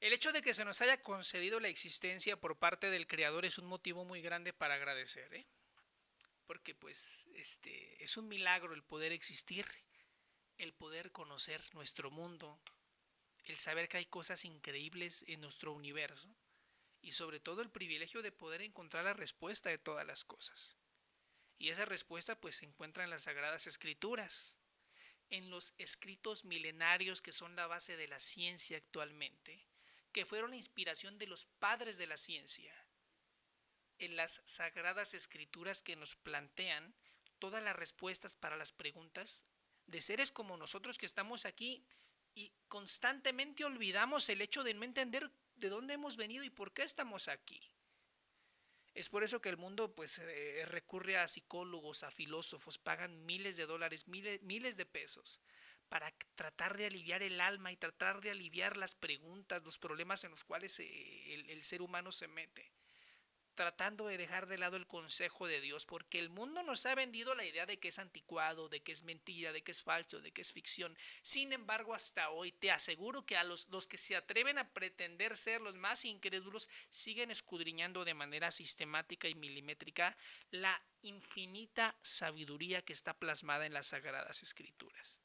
El hecho de que se nos haya concedido la existencia por parte del Creador es un motivo muy grande para agradecer, ¿eh? Porque pues es un milagro el poder existir, el poder conocer nuestro mundo, el saber que hay cosas increíbles en nuestro universo y sobre todo el privilegio de poder encontrar la respuesta de todas las cosas. Y esa respuesta pues se encuentra en las Sagradas Escrituras, en los escritos milenarios que son la base de la ciencia actualmente, que fueron la inspiración de los padres de la ciencia, en las Sagradas Escrituras que nos plantean todas las respuestas para las preguntas de seres como nosotros que estamos aquí y constantemente olvidamos el hecho de no entender de dónde hemos venido y por qué estamos aquí. Es por eso que el mundo pues recurre a psicólogos, a filósofos, pagan miles de dólares, miles de pesos para tratar de aliviar el alma y tratar de aliviar las preguntas, los problemas en los cuales el ser humano se mete, tratando de dejar de lado el consejo de Dios, porque el mundo nos ha vendido la idea de que es anticuado, de que es mentira, de que es falso, de que es ficción. Sin embargo, hasta hoy te aseguro que a los que se atreven a pretender ser los más incrédulos siguen escudriñando de manera sistemática y milimétrica la infinita sabiduría que está plasmada en las Sagradas Escrituras.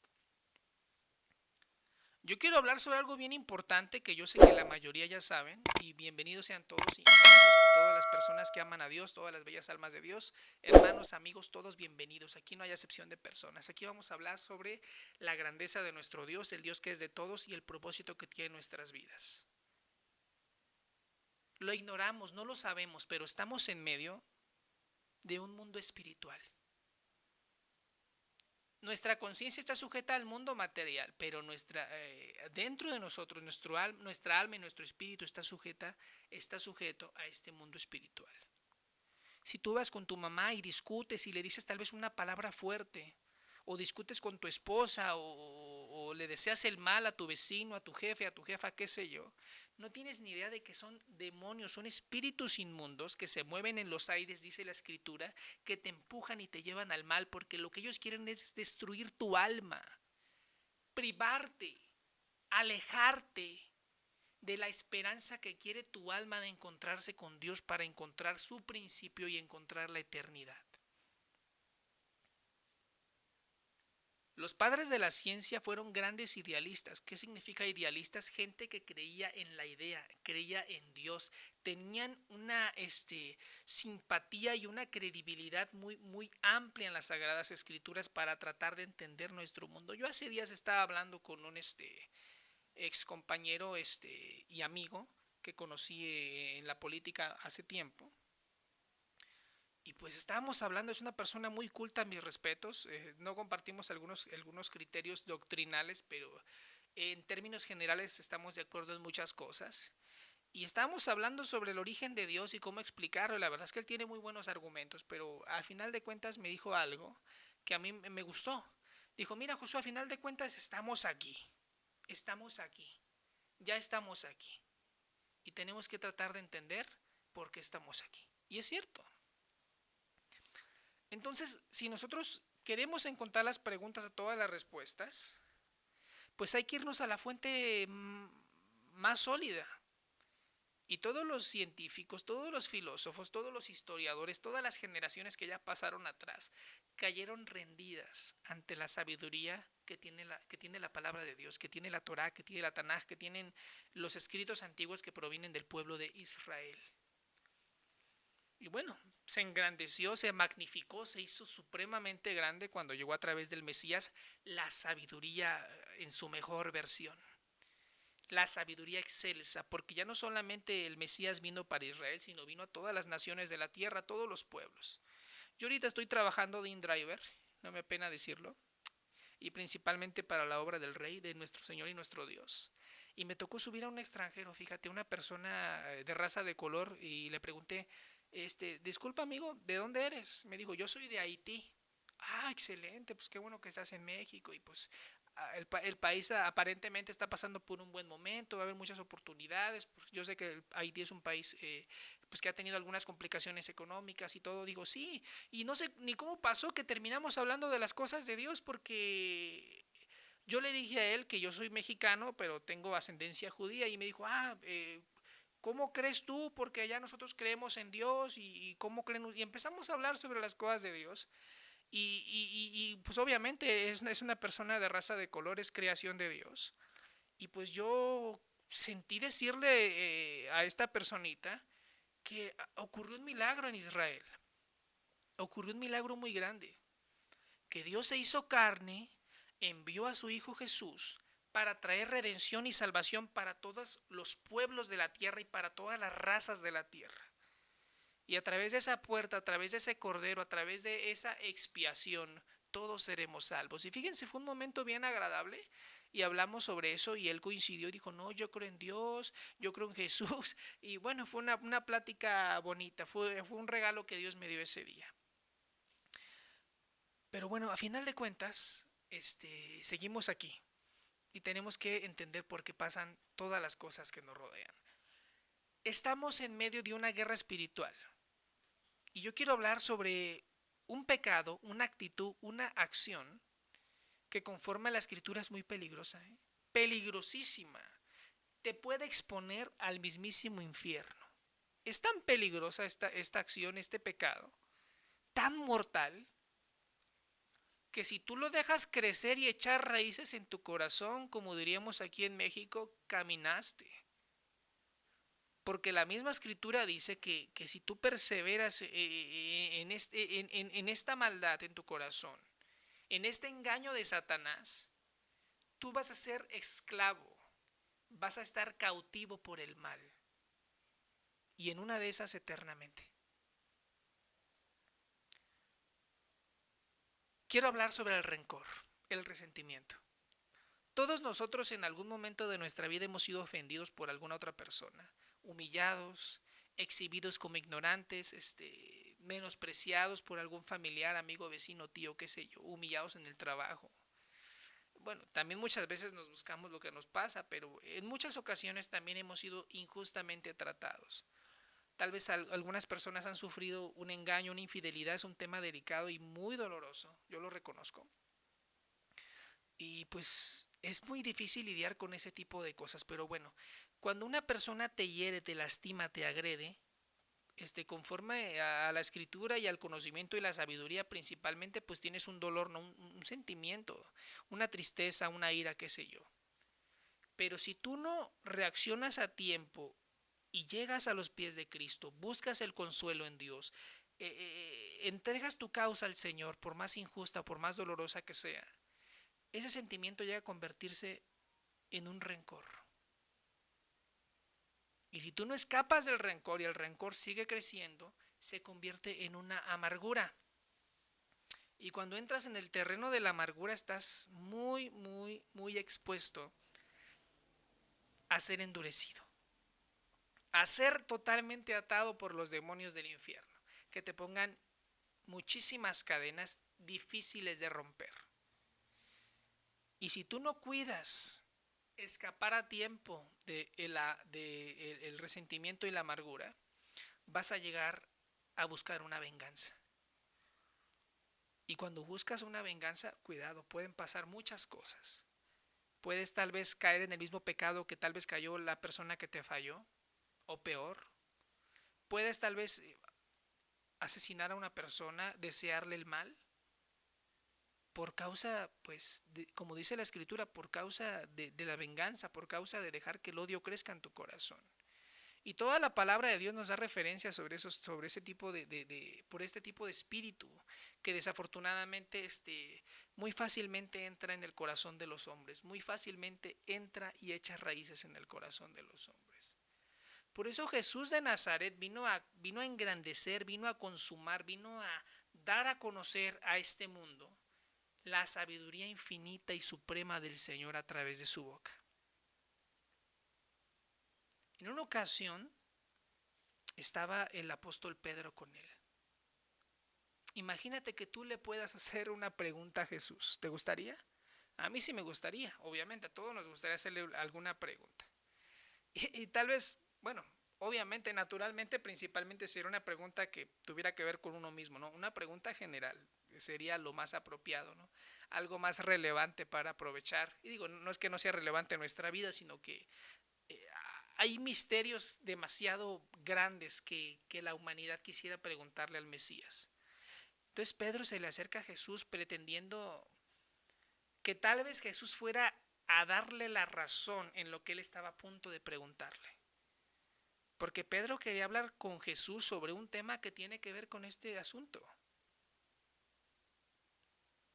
Yo quiero hablar sobre algo bien importante que yo sé que la mayoría ya saben, y bienvenidos sean todos y todas las personas que aman a Dios, todas las bellas almas de Dios, hermanos, amigos, todos bienvenidos. Aquí no hay acepción de personas. Aquí vamos a hablar sobre la grandeza de nuestro Dios, el Dios que es de todos y el propósito que tiene en nuestras vidas. Lo ignoramos, no lo sabemos, pero estamos en medio de un mundo espiritual. Nuestra conciencia está sujeta al mundo material, pero dentro de nosotros, nuestra alma y nuestro espíritu está sujeto a este mundo espiritual. Si tú vas con tu mamá y discutes y le dices tal vez una palabra fuerte, o discutes con tu esposa, o le deseas el mal a tu vecino, a tu jefe, a tu jefa, qué sé yo, no tienes ni idea de que son demonios, son espíritus inmundos que se mueven en los aires, dice la Escritura, que te empujan y te llevan al mal, porque lo que ellos quieren es destruir tu alma, privarte, alejarte de la esperanza que quiere tu alma de encontrarse con Dios para encontrar su principio y encontrar la eternidad. Los padres de la ciencia fueron grandes idealistas. ¿Qué significa idealistas? Gente que creía en la idea, creía en Dios, tenían una simpatía y una credibilidad muy amplia en las Sagradas Escrituras para tratar de entender nuestro mundo. Yo hace días estaba hablando con un ex compañero y amigo que conocí en la política hace tiempo. Y pues estábamos hablando, es una persona muy culta, mis respetos, no compartimos algunos criterios doctrinales, pero en términos generales estamos de acuerdo en muchas cosas. Y estábamos hablando sobre el origen de Dios y cómo explicarlo. La verdad es que él tiene muy buenos argumentos, pero al final de cuentas me dijo algo que a mí me gustó. Dijo, mira Josué, a final de cuentas estamos aquí, ya estamos aquí. Y tenemos que tratar de entender por qué estamos aquí. Y es cierto. Entonces, si nosotros queremos encontrar las preguntas a todas las respuestas, pues hay que irnos a la fuente más sólida. Y todos los científicos, todos los filósofos, todos los historiadores, todas las generaciones que ya pasaron atrás, cayeron rendidas ante la sabiduría que tiene la palabra de Dios, que tiene la Torá, que tiene la Tanaj, que tienen los escritos antiguos que provienen del pueblo de Israel. Y bueno, se engrandeció, se magnificó, se hizo supremamente grande cuando llegó a través del Mesías la sabiduría en su mejor versión. La sabiduría excelsa, porque ya no solamente el Mesías vino para Israel, sino vino a todas las naciones de la tierra, a todos los pueblos. Yo ahorita estoy trabajando de InDriver, no me apena decirlo, y principalmente para la obra del Rey, de nuestro Señor y nuestro Dios. Y me tocó subir a un extranjero, fíjate, una persona de raza de color, y le pregunté, disculpa amigo, ¿de dónde eres? Me dijo, yo soy de Haití. Ah, excelente, pues qué bueno que estás en México y pues el país aparentemente está pasando por un buen momento, va a haber muchas oportunidades. Pues yo sé que Haití es un país pues que ha tenido algunas complicaciones económicas y todo. Digo, sí, y no sé ni cómo pasó que terminamos hablando de las cosas de Dios porque Yo le dije a él que yo soy mexicano, pero tengo ascendencia judía, y me dijo, ¿cómo crees tú? Porque allá nosotros creemos en Dios, y cómo creen, y empezamos a hablar sobre las cosas de Dios. Y pues obviamente es una persona de raza de color, es creación de Dios. Y pues yo sentí decirle a esta personita que ocurrió un milagro en Israel. Ocurrió un milagro muy grande. Que Dios se hizo carne, envió a su Hijo Jesús para traer redención y salvación para todos los pueblos de la tierra y para todas las razas de la tierra. Y a través de esa puerta, a través de ese cordero, a través de esa expiación, todos seremos salvos. Y fíjense, fue un momento bien agradable y hablamos sobre eso y él coincidió y dijo, no, yo creo en Dios, yo creo en Jesús. Y bueno, fue una plática bonita, fue un regalo que Dios me dio ese día. Pero bueno, a final de cuentas, seguimos aquí y tenemos que entender por qué pasan todas las cosas que nos rodean. Estamos en medio de una guerra espiritual y yo quiero hablar sobre un pecado, una actitud, una acción que conforme a la escritura es muy peligrosa, peligrosísima. Te puede exponer al mismísimo infierno. Es tan peligrosa esta acción, este pecado, tan mortal, que si tú lo dejas crecer y echar raíces en tu corazón, como diríamos aquí en México, caminaste. Porque la misma escritura dice que si tú perseveras en esta maldad en tu corazón, en este engaño de Satanás, tú vas a ser esclavo, vas a estar cautivo por el mal. Y en una de esas eternamente. Quiero hablar sobre el rencor, el resentimiento. Todos nosotros en algún momento de nuestra vida hemos sido ofendidos por alguna otra persona, humillados, exhibidos como ignorantes, menospreciados por algún familiar, amigo, vecino, tío, qué sé yo, humillados en el trabajo. Bueno, también muchas veces nos buscamos lo que nos pasa, pero en muchas ocasiones también hemos sido injustamente tratados. Tal vez algunas personas han sufrido un engaño, una infidelidad, es un tema delicado y muy doloroso, yo lo reconozco. Y pues es muy difícil lidiar con ese tipo de cosas, pero bueno, cuando una persona te hiere, te lastima, te agrede, conforme a la escritura y al conocimiento y la sabiduría principalmente, pues tienes un dolor, ¿no? un sentimiento, una tristeza, una ira, qué sé yo. Pero si tú no reaccionas a tiempo y llegas a los pies de Cristo, buscas el consuelo en Dios, entregas tu causa al Señor, por más injusta, por más dolorosa que sea, ese sentimiento llega a convertirse en un rencor. Y si tú no escapas del rencor y el rencor sigue creciendo, se convierte en una amargura. Y cuando entras en el terreno de la amargura estás muy, muy, muy expuesto a ser endurecido, a ser totalmente atado por los demonios del infierno, que te pongan muchísimas cadenas difíciles de romper. Y si tú no cuidas escapar a tiempo el resentimiento y la amargura, vas a llegar a buscar una venganza. Y cuando buscas una venganza, cuidado, pueden pasar muchas cosas. Puedes tal vez caer en el mismo pecado que tal vez cayó la persona que te falló, o peor. Puedes tal vez asesinar a una persona, desearle el mal, por causa, pues, como dice la escritura, por causa de la venganza, por causa de dejar que el odio crezca en tu corazón. Y toda la palabra de Dios nos da referencia sobre ese tipo por este tipo de espíritu que desafortunadamente muy fácilmente entra en el corazón de los hombres, muy fácilmente entra y echa raíces en el corazón de los hombres. Por eso Jesús de Nazaret vino a engrandecer, vino a consumar, vino a dar a conocer a este mundo la sabiduría infinita y suprema del Señor a través de su boca. En una ocasión estaba el apóstol Pedro con él. Imagínate que tú le puedas hacer una pregunta a Jesús. ¿Te gustaría? A mí sí me gustaría, obviamente, a todos nos gustaría hacerle alguna pregunta. Y tal vez, bueno, obviamente, naturalmente, principalmente sería una pregunta que tuviera que ver con uno mismo, ¿no? Una pregunta general sería lo más apropiado, ¿no? algo más relevante para aprovechar. Y digo, no es que no sea relevante en nuestra vida, sino que eh, hay misterios demasiado grandes que la humanidad quisiera preguntarle al Mesías. Entonces Pedro se le acerca a Jesús pretendiendo que tal vez Jesús fuera a darle la razón en lo que él estaba a punto de preguntarle. Porque Pedro quería hablar con Jesús sobre un tema que tiene que ver con este asunto.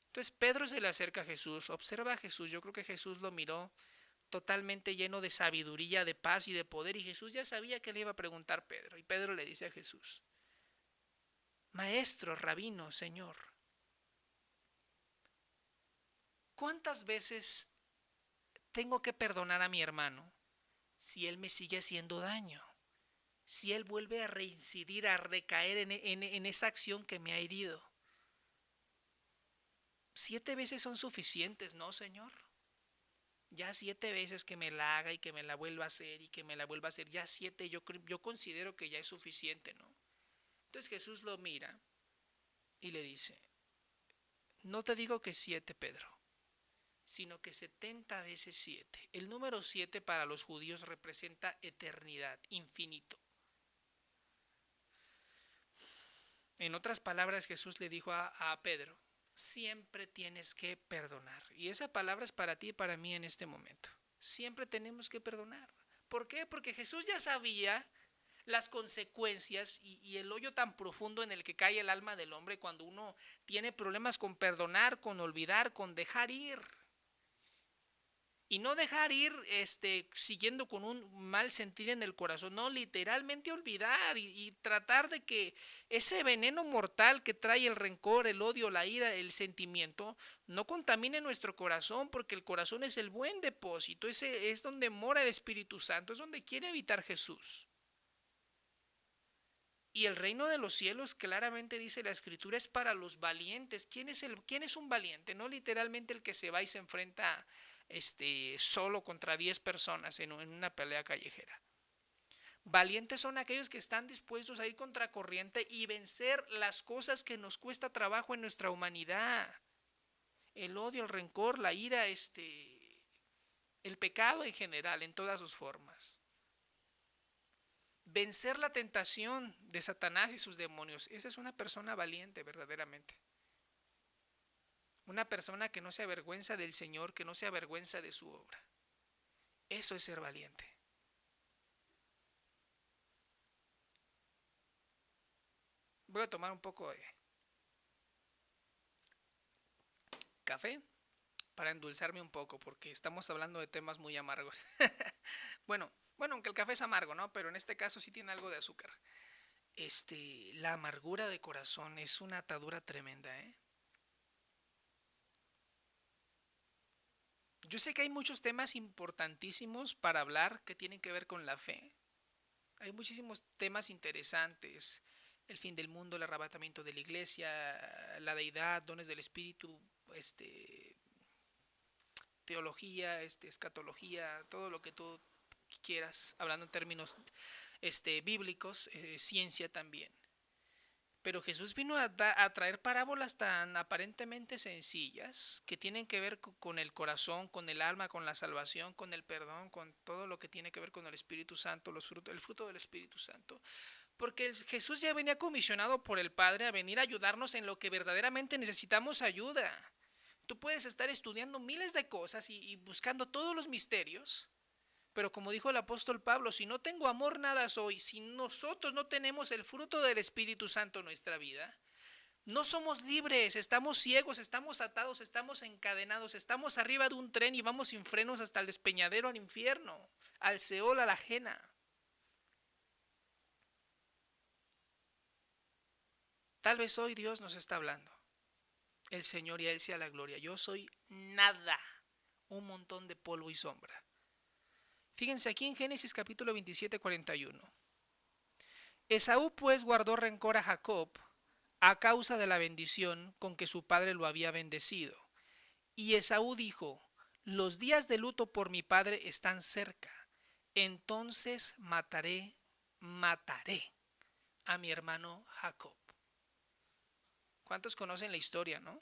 Entonces Pedro se le acerca a Jesús, observa a Jesús, yo creo que Jesús lo miró totalmente lleno de sabiduría, de paz y de poder, y Jesús ya sabía que le iba a preguntar Pedro, y Pedro le dice a Jesús: Maestro, rabino, Señor, ¿cuántas veces tengo que perdonar a mi hermano si él me sigue haciendo daño? Si él vuelve a reincidir, a recaer en esa acción que me ha herido. 7 veces son suficientes, ¿no, Señor? Ya 7 veces que me la haga y que me la vuelva a hacer y que me la vuelva a hacer, ya 7 yo considero que ya es suficiente, ¿no? Entonces Jesús lo mira y le dice: no te digo que 7, Pedro, sino que 70 veces 7. El número 7 para los judíos representa eternidad, infinito. En otras palabras, Jesús le dijo a Pedro: siempre tienes que perdonar. Y esa palabra es para ti y para mí en este momento. Siempre tenemos que perdonar. ¿Por qué? Porque Jesús ya sabía las consecuencias y el hoyo tan profundo en el que cae el alma del hombre cuando uno tiene problemas con perdonar, con olvidar, con dejar ir. Y no dejar ir siguiendo con un mal sentir en el corazón, no, literalmente olvidar y tratar de que ese veneno mortal que trae el rencor, el odio, la ira, el sentimiento, no contamine nuestro corazón, porque el corazón es el buen depósito, ese es donde mora el Espíritu Santo, es donde quiere habitar Jesús. Y el reino de los cielos, claramente dice la Escritura, es para los valientes. ¿Quién es un valiente? No literalmente el que se va y se enfrenta solo contra 10 personas en una pelea callejera. Valientes son aquellos que están dispuestos a ir contra corriente y vencer las cosas que nos cuesta trabajo en nuestra humanidad. El odio, el rencor, la ira, el pecado en general, en todas sus formas. Vencer la tentación de Satanás y sus demonios. Esa es una persona valiente verdaderamente. Una persona que no se avergüenza del Señor, que no se avergüenza de su obra. Eso es ser valiente. Voy a tomar un poco de café para endulzarme un poco, porque estamos hablando de temas muy amargos. bueno, aunque el café es amargo, ¿no? Pero en este caso sí tiene algo de azúcar. La amargura de corazón es una atadura tremenda, ¿eh? Yo sé que hay muchos temas importantísimos para hablar que tienen que ver con la fe. Hay muchísimos temas interesantes. El fin del mundo, el arrebatamiento de la iglesia, la deidad, dones del espíritu, teología, escatología, todo lo que tú quieras, hablando en términos bíblicos, ciencia también. Pero Jesús vino a traer parábolas tan aparentemente sencillas que tienen que ver con el corazón, con el alma, con la salvación, con el perdón, con todo lo que tiene que ver con el Espíritu Santo, el fruto del Espíritu Santo. Porque Jesús ya venía comisionado por el Padre a venir a ayudarnos en lo que verdaderamente necesitamos ayuda. Tú puedes estar estudiando miles de cosas y buscando todos los misterios, pero como dijo el apóstol Pablo, si no tengo amor, nada soy. Si nosotros no tenemos el fruto del Espíritu Santo en nuestra vida, no somos libres, estamos ciegos, estamos atados, estamos encadenados, estamos arriba de un tren y vamos sin frenos hasta el despeñadero, al infierno, al Seol, a la ajena. Tal vez hoy Dios nos está hablando. El Señor y a Él sea la gloria. Yo soy nada, un montón de polvo y sombra. Fíjense aquí en Génesis capítulo 27, 41. Esaú pues guardó rencor a Jacob a causa de la bendición con que su padre lo había bendecido. Y Esaú dijo: los días de luto por mi padre están cerca, entonces mataré a mi hermano Jacob. ¿Cuántos conocen la historia, no?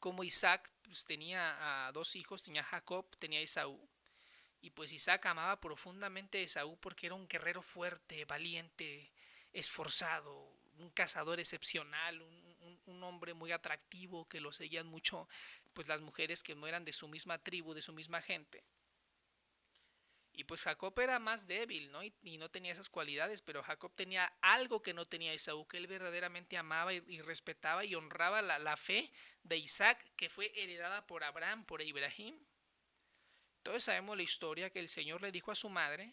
como Isaac pues, tenía a dos hijos, tenía a Jacob, tenía a Esaú. Y pues Isaac amaba profundamente a Esaú porque era un guerrero fuerte, valiente, esforzado, un cazador excepcional, un hombre muy atractivo que lo seguían mucho pues las mujeres que no eran de su misma tribu, de su misma gente. Y pues Jacob era más débil, ¿no? Y no tenía esas cualidades, pero Jacob tenía algo que no tenía Esaú, que él verdaderamente amaba y respetaba y honraba la fe de Isaac, que fue heredada por Abraham, por Ibrahim. Entonces sabemos la historia que el Señor le dijo a su madre,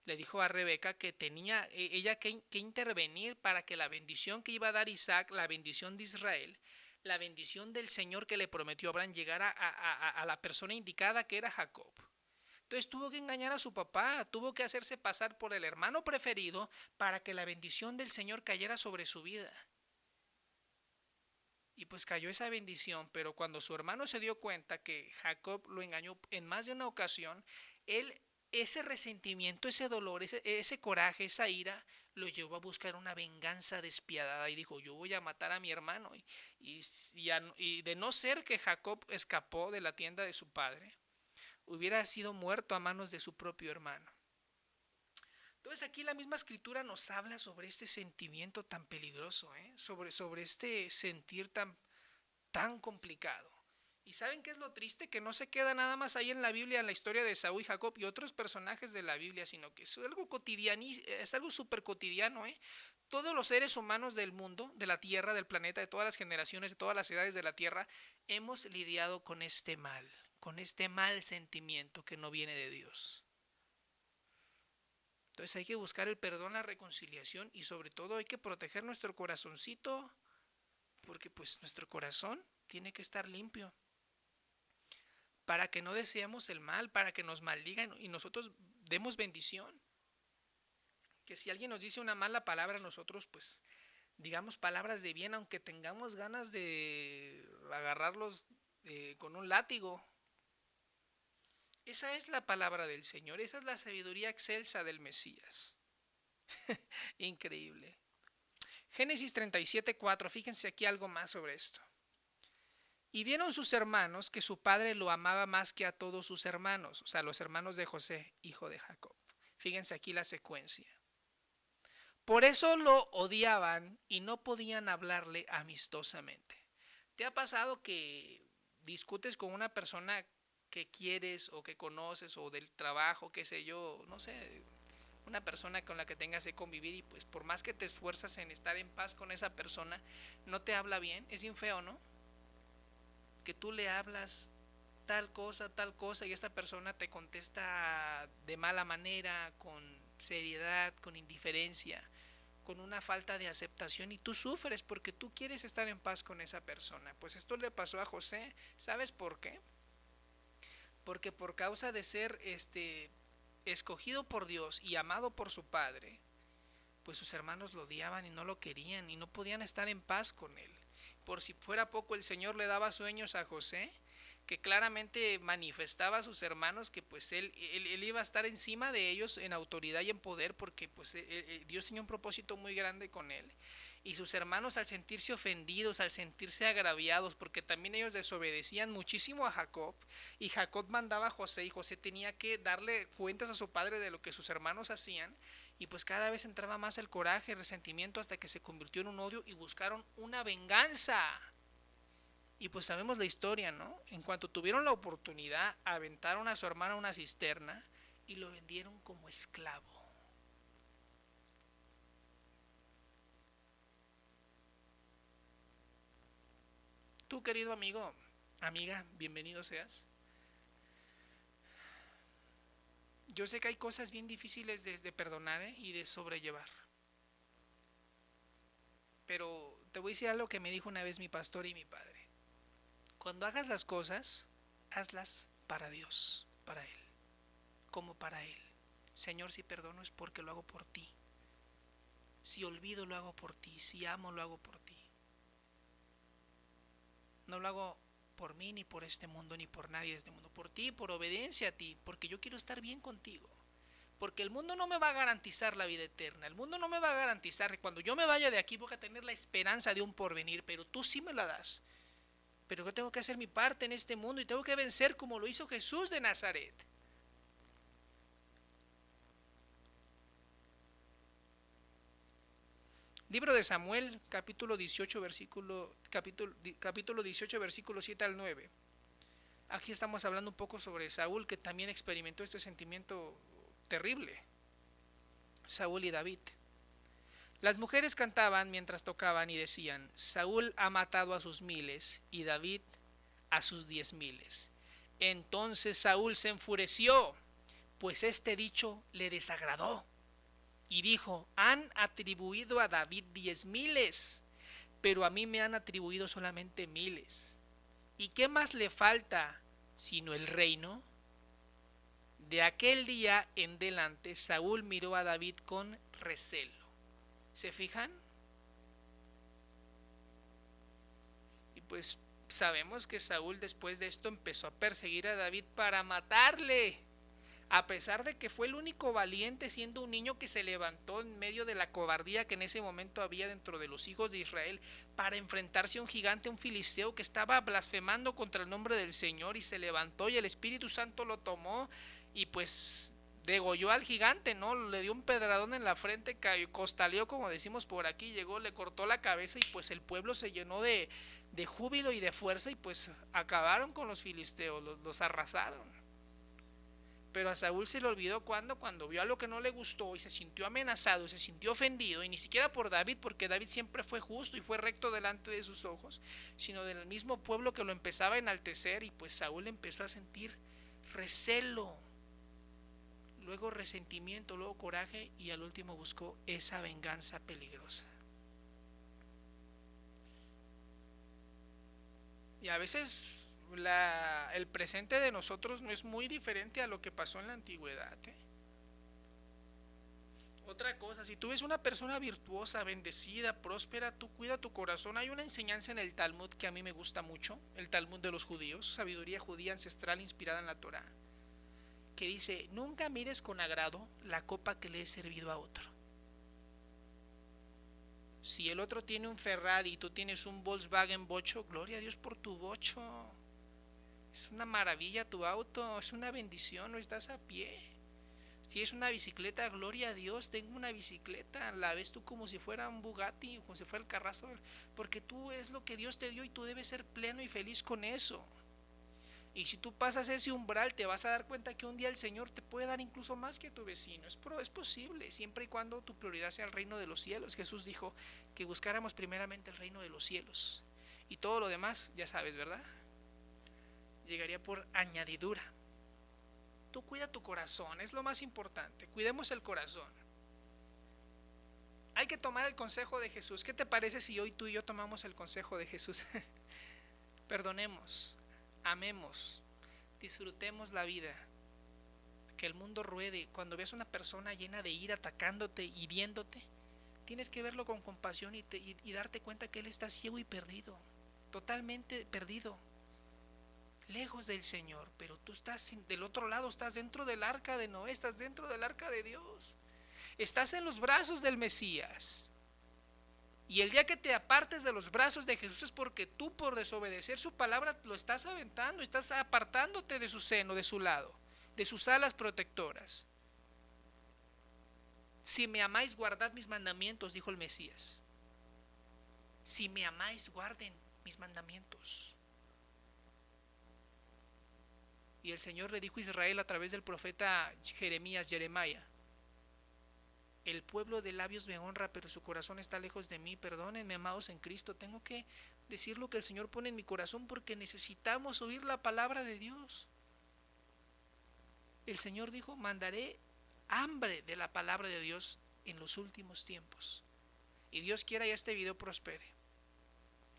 le dijo a Rebeca que tenía ella que intervenir para que la bendición que iba a dar Isaac, la bendición de Israel, la bendición del Señor que le prometió a Abraham llegara a la persona indicada que era Jacob. Entonces tuvo que engañar a su papá, tuvo que hacerse pasar por el hermano preferido para que la bendición del Señor cayera sobre su vida. Y pues cayó esa bendición, pero cuando su hermano se dio cuenta que Jacob lo engañó en más de una ocasión, él ese resentimiento, ese dolor, ese coraje, esa ira, lo llevó a buscar una venganza despiadada y dijo, yo voy a matar a mi hermano. Y de no ser que Jacob escapó de la tienda de su padre, hubiera sido muerto a manos de su propio hermano. Entonces aquí la misma escritura nos habla sobre este sentimiento tan peligroso, sobre este sentir tan complicado. ¿Y saben qué es lo triste? Que no se queda nada más ahí en la Biblia, en la historia de Esaú y Jacob y otros personajes de la Biblia, sino que es algo cotidiano, es algo súper cotidiano. Todos los seres humanos del mundo, de la tierra, del planeta, de todas las generaciones, de todas las edades de la tierra, hemos lidiado con este mal sentimiento que no viene de Dios. Entonces hay que buscar el perdón, la reconciliación y sobre todo hay que proteger nuestro corazoncito porque pues nuestro corazón tiene que estar limpio para que no deseemos el mal, para que nos maldigan y nosotros demos bendición. Que si alguien nos dice una mala palabra, nosotros pues digamos palabras de bien, aunque tengamos ganas de agarrarlos con un látigo. Esa es la palabra del Señor, esa es la sabiduría excelsa del Mesías. Increíble. Génesis 37:4, fíjense aquí algo más sobre esto. Y vieron sus hermanos que su padre lo amaba más que a todos sus hermanos, o sea, los hermanos de José, hijo de Jacob. Fíjense aquí la secuencia. Por eso lo odiaban y no podían hablarle amistosamente. ¿Te ha pasado que discutes con una persona que quieres o que conoces o del trabajo, qué sé yo, no sé, una persona con la que tengas que convivir y pues por más que te esfuerzas en estar en paz con esa persona, no te habla bien? Es bien feo, ¿no? Que tú le hablas tal cosa y esta persona te contesta de mala manera, con seriedad, con indiferencia, con una falta de aceptación y tú sufres porque tú quieres estar en paz con esa persona. Pues esto le pasó a José. ¿Sabes por qué? Porque por causa de ser escogido por Dios y amado por su padre, pues sus hermanos lo odiaban y no lo querían y no podían estar en paz con él. Por si fuera poco, el Señor le daba sueños a José, que claramente manifestaba a sus hermanos que pues él iba a estar encima de ellos en autoridad y en poder, porque pues Dios tenía un propósito muy grande con él. Y sus hermanos, al sentirse ofendidos, al sentirse agraviados, porque también ellos desobedecían muchísimo a Jacob, y Jacob mandaba a José, y José tenía que darle cuentas a su padre de lo que sus hermanos hacían, y pues cada vez entraba más el coraje, el resentimiento, hasta que se convirtió en un odio y buscaron una venganza. Y pues sabemos la historia, ¿no? En cuanto tuvieron la oportunidad, aventaron a su hermano a una cisterna y lo vendieron como esclavo. Tú, querido amigo, amiga, bienvenido seas. Yo sé que hay cosas bien difíciles de perdonar, y de sobrellevar. Pero te voy a decir algo que me dijo una vez mi pastor y mi padre. Cuando hagas las cosas, hazlas para Dios, para Él, como para Él. Señor, si perdono es porque lo hago por ti. Si olvido lo hago por ti, si amo lo hago por ti. No lo hago por mí, ni por este mundo, ni por nadie de este mundo. Por ti, por obediencia a ti, porque yo quiero estar bien contigo. Porque el mundo no me va a garantizar la vida eterna. El mundo no me va a garantizar que cuando yo me vaya de aquí voy a tener la esperanza de un porvenir, pero tú sí me la das. pero yo tengo que hacer mi parte en este mundo y tengo que vencer como lo hizo Jesús de Nazaret. Libro de Samuel, capítulo 18, capítulo 18, versículo 7 al 9. Aquí estamos hablando un poco sobre Saúl, que también experimentó este sentimiento terrible. Saúl y David. Las mujeres cantaban mientras tocaban y decían: Saúl ha matado a sus miles y David a sus 10,000. Entonces Saúl se enfureció, pues este dicho le desagradó, y dijo: han atribuido a David 10,000, pero a mí me han atribuido solamente 1,000. ¿Y qué más le falta sino el reino? De aquel día en delante Saúl miró a David con recelo. ¿Se fijan? Y pues sabemos que Saúl después de esto empezó a perseguir a David para matarle. A pesar de que fue el único valiente, siendo un niño que se levantó en medio de la cobardía que en ese momento había dentro de los hijos de Israel, para enfrentarse a un gigante, un filisteo que estaba blasfemando contra el nombre del Señor, y se levantó y el Espíritu Santo lo tomó y pues degolló al gigante, ¿no? Le dio un pedradón en la frente, costaleó, como decimos por aquí, llegó, le cortó la cabeza, y pues el pueblo se llenó de júbilo y de fuerza, y pues acabaron con los filisteos, los arrasaron. Pero a Saúl se le olvidó cuando vio algo que no le gustó y se sintió amenazado, se sintió ofendido, y ni siquiera por David, porque David siempre fue justo y fue recto delante de sus ojos, sino del mismo pueblo que lo empezaba a enaltecer, y pues Saúl empezó a sentir recelo, luego resentimiento, luego coraje, y al último buscó esa venganza peligrosa. Y a veces el presente de nosotros no es muy diferente a lo que pasó en la antigüedad, ¿eh? Otra cosa, si tú ves una persona virtuosa, bendecida, próspera, tú cuida tu corazón. Hay una enseñanza en el Talmud que a mí me gusta mucho, el Talmud de los judíos, sabiduría judía ancestral inspirada en la Torá, que dice: nunca mires con agrado la copa que le he servido a otro. Si el otro tiene un Ferrari y tú tienes un Volkswagen Bocho, gloria a Dios por tu Bocho. Es una maravilla tu auto, es una bendición, no estás a pie. Si es una bicicleta, gloria a Dios, tengo una bicicleta, la ves tú como si fuera un Bugatti, como si fuera el carrazo, porque tú es lo que Dios te dio y tú debes ser pleno y feliz con eso. Y si tú pasas ese umbral, te vas a dar cuenta que un día el Señor te puede dar incluso más que a tu vecino. Es posible, siempre y cuando tu prioridad sea el reino de los cielos. Jesús dijo que buscáramos primeramente el reino de los cielos, y todo lo demás, ya sabes, ¿verdad?, llegaría por añadidura. Tú cuida tu corazón, es lo más importante. Cuidemos el corazón. Hay que tomar el consejo de Jesús. ¿Qué te parece si hoy tú y yo tomamos el consejo de Jesús? Perdonemos, amemos, disfrutemos la vida, que el mundo ruede. Cuando veas una persona llena de ira, atacándote, hiriéndote, tienes que verlo con compasión y darte cuenta que él está ciego y perdido, totalmente perdido, lejos del Señor. Pero tú estás del otro lado, estás dentro del arca de Noé, estás dentro del arca de Dios, estás en los brazos del Mesías. Y el día que te apartes de los brazos de Jesús es porque tú, por desobedecer su palabra, lo estás aventando, estás apartándote de su seno, de su lado, de sus alas protectoras. Si me amáis, guardad mis mandamientos, dijo el Mesías. Si me amáis, guarden mis mandamientos. Y el Señor le dijo a Israel a través del profeta Jeremías, el pueblo de labios me honra, pero su corazón está lejos de mí. Perdónenme, amados en Cristo, tengo que decir lo que el Señor pone en mi corazón, porque necesitamos oír la palabra de Dios. El Señor dijo: mandaré hambre de la palabra de Dios en los últimos tiempos. Y Dios quiera y este video prospere.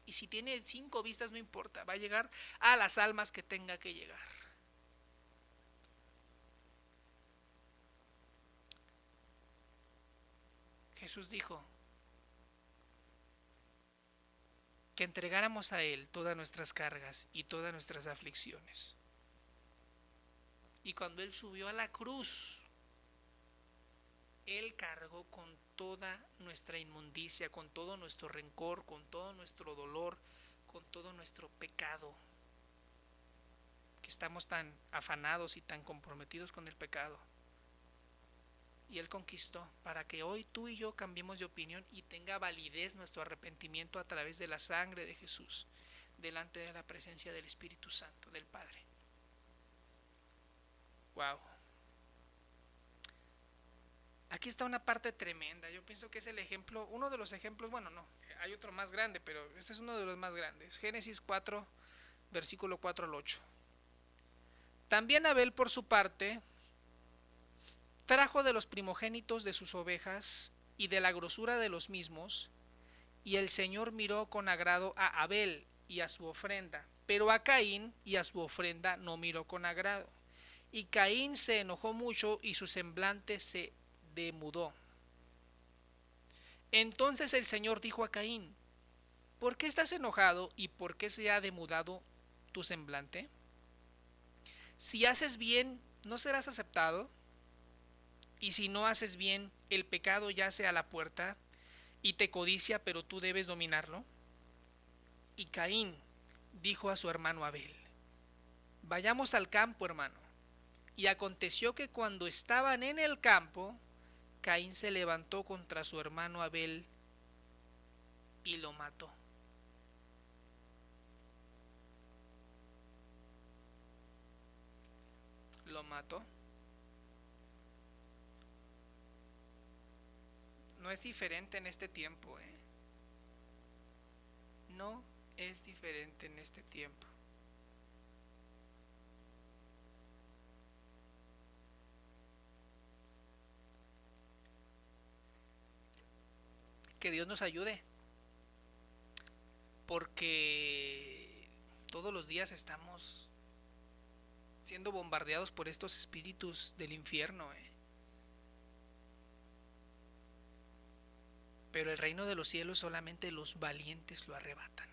Y si tiene 5 vistas, no importa, va a llegar a las almas que tenga que llegar. Jesús dijo que entregáramos a Él todas nuestras cargas y todas nuestras aflicciones. Y cuando Él subió a la cruz, Él cargó con toda nuestra inmundicia, con todo nuestro rencor, con todo nuestro dolor, con todo nuestro pecado, que estamos tan afanados y tan comprometidos con el pecado. Y Él conquistó para que hoy tú y yo cambiemos de opinión y tenga validez nuestro arrepentimiento a través de la sangre de Jesús, delante de la presencia del Espíritu Santo, del Padre. Wow. Aquí está una parte tremenda. Yo pienso que es el ejemplo, uno de los ejemplos, bueno, no, hay otro más grande, pero este es uno de los más grandes. Génesis 4, versículo 4 al 8. También Abel, por su parte, trajo de los primogénitos de sus ovejas y de la grosura de los mismos, y el Señor miró con agrado a Abel y a su ofrenda, pero a Caín y a su ofrenda no miró con agrado. Y Caín se enojó mucho y su semblante se demudó. Entonces el Señor dijo a Caín: ¿por qué estás enojado y por qué se ha demudado tu semblante? Si haces bien, ¿no serás aceptado? Y si no haces bien, el pecado yace a la puerta y te codicia, pero tú debes dominarlo. Y Caín dijo a su hermano Abel: vayamos al campo, hermano. Y aconteció que cuando estaban en el campo, Caín se levantó contra su hermano Abel y lo mató. Lo mató. No es diferente en este tiempo, No es diferente en este tiempo. Que Dios nos ayude, porque todos los días estamos siendo bombardeados por estos espíritus del infierno, Pero el reino de los cielos solamente los valientes lo arrebatan.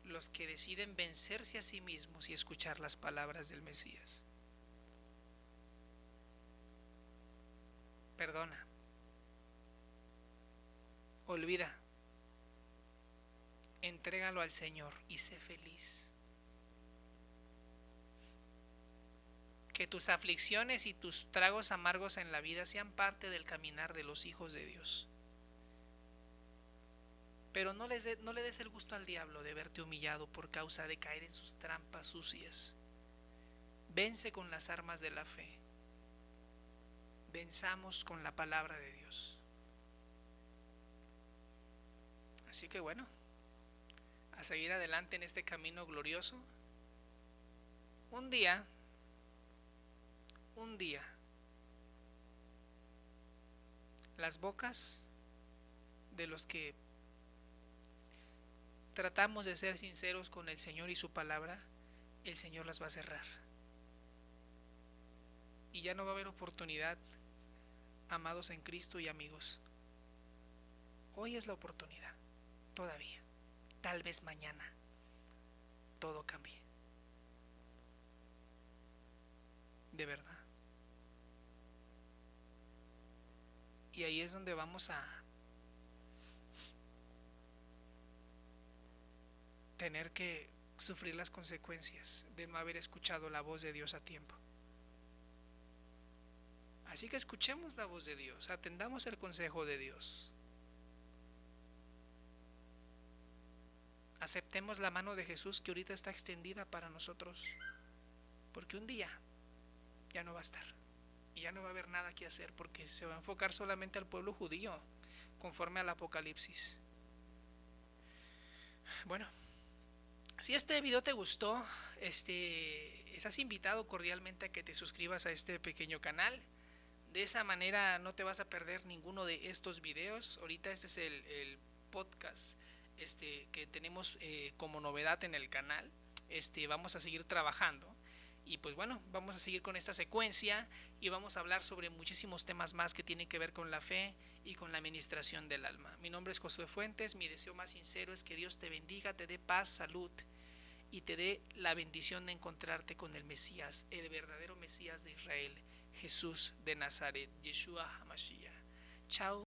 Los que deciden vencerse a sí mismos y escuchar las palabras del Mesías. Perdona. Olvida. Entrégalo al Señor y sé feliz. Que tus aflicciones y tus tragos amargos en la vida sean parte del caminar de los hijos de Dios. Pero no le des el gusto al diablo de verte humillado por causa de caer en sus trampas sucias. Vence con las armas de la fe. Venzamos con la palabra de Dios. Así que bueno, a seguir adelante en este camino glorioso. Un día, las bocas de los que tratamos de ser sinceros con el Señor y su palabra, el Señor las va a cerrar. Y ya no va a haber oportunidad, amados en Cristo y amigos. Hoy es la oportunidad, todavía. Tal vez mañana todo cambie. De verdad. Y ahí es donde vamos a tener que sufrir las consecuencias de no haber escuchado la voz de Dios a tiempo. Así que escuchemos la voz de Dios, atendamos el consejo de Dios. Aceptemos la mano de Jesús que ahorita está extendida para nosotros, porque un día ya no va a estar y ya no va a haber nada que hacer, porque se va a enfocar solamente al pueblo judío conforme al Apocalipsis. Bueno, si este video te gustó, estás invitado cordialmente a que te suscribas a este pequeño canal. De esa manera no te vas a perder ninguno de estos videos. Ahorita este es el podcast que tenemos como novedad en el canal. Vamos a seguir trabajando y pues bueno, vamos a seguir con esta secuencia y vamos a hablar sobre muchísimos temas más que tienen que ver con la fe y con la administración del alma. Mi nombre es Josué Fuentes. Mi deseo más sincero es que Dios te bendiga, te dé paz, salud y te dé la bendición de encontrarte con el Mesías, el verdadero Mesías de Israel, Jesús de Nazaret, Yeshua HaMashiach. Chao.